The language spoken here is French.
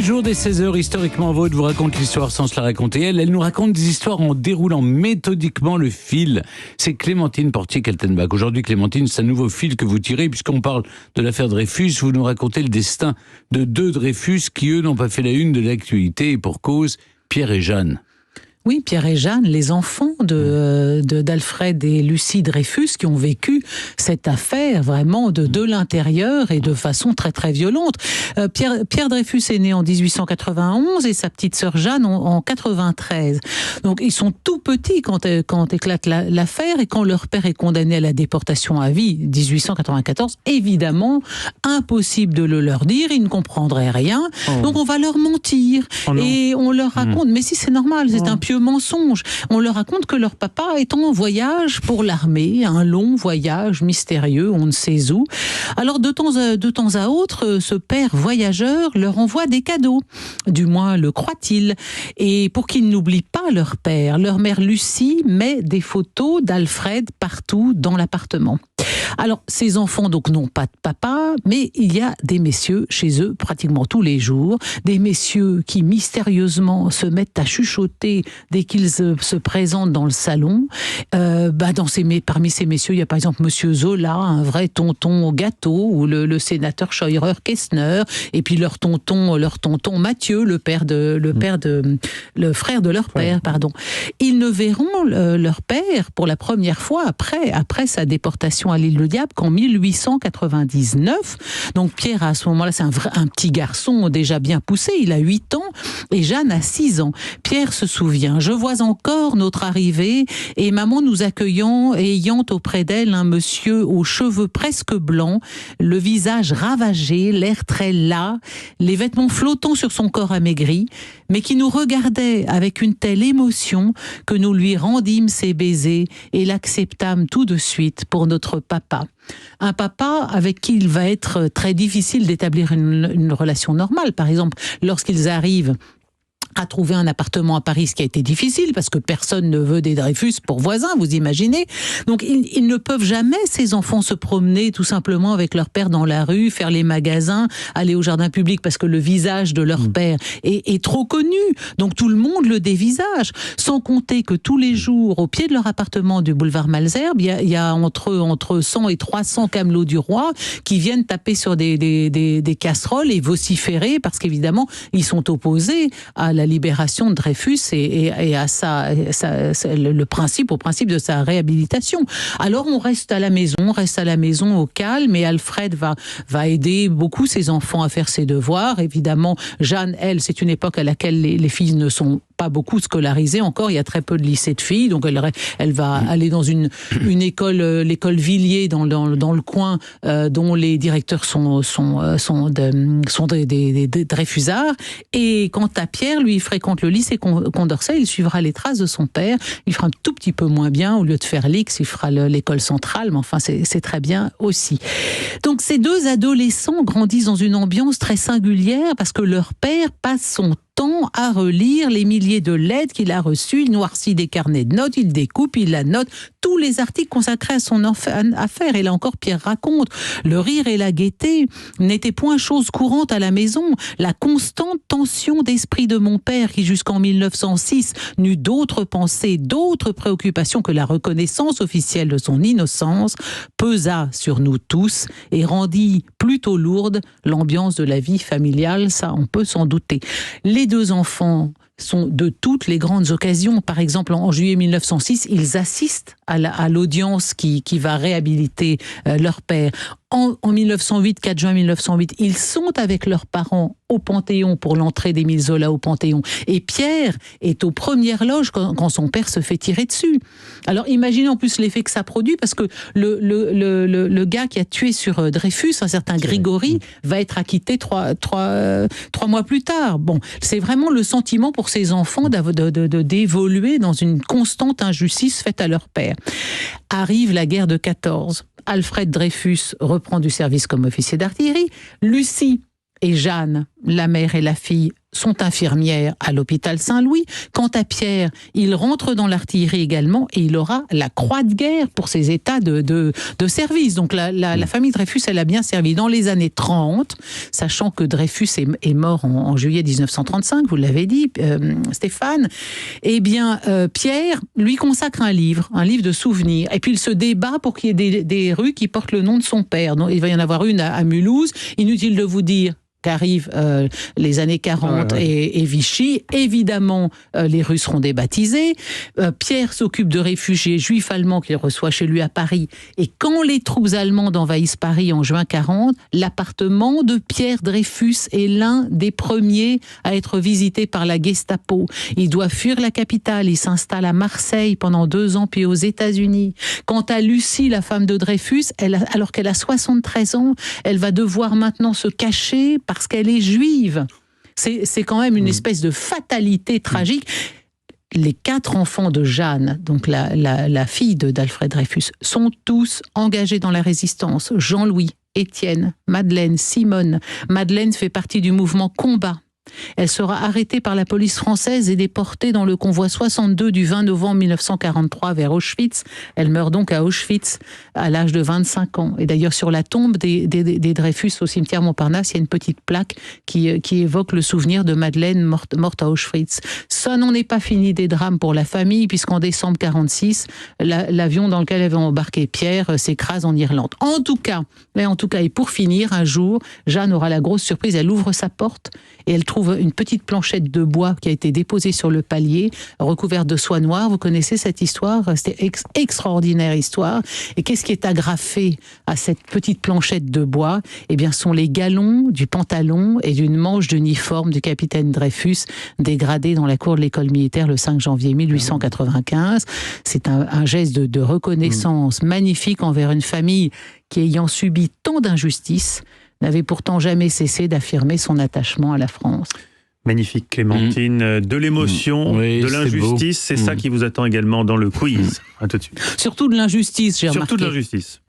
jour des 16h, Historiquement Vôtre vous raconte l'histoire sans se la raconter. Elle nous raconte des histoires en déroulant méthodiquement le fil. C'est Clémentine Portier-Kaltenbach. Aujourd'hui, Clémentine, c'est un nouveau fil que vous tirez, puisqu'on parle de l'affaire Dreyfus. Vous nous racontez le destin de deux Dreyfus qui, eux, n'ont pas fait la une de l'actualité, et pour cause, Pierre et Jeanne. Oui, Pierre et Jeanne, les enfants d'Alfred et Lucie Dreyfus qui ont vécu cette affaire vraiment de l'intérieur et de façon très très violente. Pierre Dreyfus est né en 1891 et sa petite sœur Jeanne en 93. Donc ils sont tout petits quand éclate l'affaire, et quand leur père est condamné à la déportation à vie 1894, évidemment impossible de le leur dire, ils ne comprendraient rien. Donc on va leur mentir et on leur raconte, mais si c'est normal, c'est un pieux mensonge. On leur raconte que leur papa est en voyage pour l'armée, un long voyage mystérieux, on ne sait où. Alors de temps à autre, ce père voyageur leur envoie des cadeaux, du moins le croit-il. Et pour qu'ils n'oublient pas leur père, leur mère Lucie met des photos d'Alfred partout dans l'appartement. Alors, ces enfants donc n'ont pas de papa, mais il y a des messieurs chez eux pratiquement tous les jours, des messieurs qui mystérieusement se mettent à chuchoter dès qu'ils se présentent dans le salon. Parmi ces messieurs, il y a par exemple Monsieur Zola, un vrai tonton au gâteau, ou le sénateur Scheurer-Kestner, et puis leur tonton Mathieu, le frère de leur père, pardon. Ils ne verront leur père pour la première fois après sa déportation à l'île du Diable qu'en 1899. Donc Pierre, à ce moment-là, c'est un petit garçon déjà bien poussé, il a 8 ans, et Jeanne a 6 ans. Pierre se souvient: je vois encore notre arrivée et maman nous accueillant et ayant auprès d'elle un monsieur aux cheveux presque blancs, le visage ravagé, l'air très las, les vêtements flottant sur son corps amaigri, mais qui nous regardait avec une telle émotion que nous lui rendîmes ses baisers et l'acceptâmes tout de suite pour notre papa. Un papa avec qui il va être très difficile d'établir une relation normale. Par exemple, lorsqu'ils arrivent à trouver un appartement à Paris, ce qui a été difficile, parce que personne ne veut des Dreyfus pour voisins, vous imaginez. Donc ils ne peuvent jamais, ces enfants, se promener tout simplement avec leur père dans la rue, faire les magasins, aller au jardin public, parce que le visage de leur père est trop connu. Donc tout le monde le dévisage. Sans compter que tous les jours, au pied de leur appartement du boulevard Malesherbes, il y a entre 100 et 300 camelots du roi qui viennent taper sur des casseroles et vociférer, parce qu'évidemment, ils sont opposés à la libération de Dreyfus et à au principe de sa réhabilitation. Alors on reste à la maison au calme, et Alfred va aider beaucoup ses enfants à faire ses devoirs. Évidemment, Jeanne, elle, c'est une époque à laquelle les filles ne sont pas beaucoup scolarisées encore, il y a très peu de lycées de filles, donc elle va aller dans une école, l'école Villiers dans le coin, dont les directeurs sont des Dreyfusards. Et quant à Pierre, lui, il fréquente le lycée Condorcet, il suivra les traces de son père, il fera un tout petit peu moins bien, au lieu de faire l'X, il fera l'école centrale, mais enfin c'est très bien aussi. Donc ces deux adolescents grandissent dans une ambiance très singulière, parce que leur père passe son temps à relire les milliers de lettres qu'il a reçues, il noircit des carnets de notes, il découpe, il annote tous les articles consacrés à son affaire. Et là encore, Pierre raconte: le rire et la gaieté n'étaient point chose courante à la maison. La constante tension d'esprit de mon père, qui jusqu'en 1906 n'eut d'autres pensées, d'autres préoccupations que la reconnaissance officielle de son innocence, pesa sur nous tous et rendit plutôt lourde l'ambiance de la vie familiale, ça on peut s'en douter. Les deux enfants sont de toutes les grandes occasions. Par exemple, en juillet 1906, ils assistent à l'audience qui va réhabiliter leur père. En 1908, 4 juin 1908, ils sont avec leurs parents au Panthéon pour l'entrée d'Émile Zola au Panthéon. Et Pierre est aux premières loges quand son père se fait tirer dessus. Alors imaginez en plus l'effet que ça produit, parce que le gars qui a tué sur Dreyfus, un certain Grégory, va être acquitté 3 mois plus tard. Bon, c'est vraiment le sentiment pour ces enfants d'évoluer dans une constante injustice faite à leur père. Arrive la guerre de 14. Alfred Dreyfus reprend du service comme officier d'artillerie. Lucie et Jeanne, la mère et la fille, sont infirmières à l'hôpital Saint-Louis. Quant à Pierre, il rentre dans l'artillerie également et il aura la croix de guerre pour ses états de service. Donc la famille Dreyfus, elle a bien servi. Dans les années 30, sachant que Dreyfus est mort en juillet 1935, vous l'avez dit, Stéphane, eh bien, Pierre lui consacre un livre de souvenirs. Et puis il se débat pour qu'il y ait des rues qui portent le nom de son père. Donc, il va y en avoir une à Mulhouse. Inutile de vous dire qu'arrivent les années 40 et Vichy. Évidemment, les rues seront débaptisées. Pierre s'occupe de réfugiés juifs allemands qu'il reçoit chez lui à Paris. Et quand les troupes allemandes envahissent Paris en juin 40, l'appartement de Pierre Dreyfus est l'un des premiers à être visité par la Gestapo. Il doit fuir la capitale. Il s'installe à Marseille pendant 2 ans, puis aux États-Unis. Quant à Lucie, la femme de Dreyfus, alors qu'elle a 73 ans, elle va devoir maintenant se cacher parce qu'elle est juive. C'est quand même une espèce de fatalité tragique. Les 4 enfants de Jeanne, donc la fille d'Alfred Dreyfus, sont tous engagés dans la résistance. Jean-Louis, Étienne, Madeleine, Simone. Madeleine fait partie du mouvement Combat. Elle sera arrêtée par la police française et déportée dans le convoi 62 du 20 novembre 1943 vers Auschwitz. Elle meurt donc à Auschwitz à l'âge de 25 ans. Et d'ailleurs, sur la tombe des Dreyfus au cimetière Montparnasse, il y a une petite plaque qui évoque le souvenir de Madeleine morte à Auschwitz. Ça n'en est pas fini des drames pour la famille, puisqu'en décembre 1946, l'avion dans lequel avait embarqué Pierre s'écrase en Irlande. En tout cas, et pour finir, un jour, Jeanne aura la grosse surprise, elle ouvre sa porte et elle trouve une petite planchette de bois qui a été déposée sur le palier, recouverte de soie noire. Vous connaissez cette histoire? C'était extraordinaire histoire. Et qu'est-ce qui est agrafé à cette petite planchette de bois? Eh bien, sont les galons du pantalon et d'une manche d'uniforme du capitaine Dreyfus, dégradé dans la cour de l'école militaire le 5 janvier 1895. C'est un geste de reconnaissance magnifique envers une famille qui, ayant subi tant d'injustices, n'avait pourtant jamais cessé d'affirmer son attachement à la France. Magnifique, Clémentine. De l'émotion, de l'injustice, c'est ça qui vous attend également dans le quiz. À tout de suite. Surtout de l'injustice, j'ai remarqué. Surtout de l'injustice.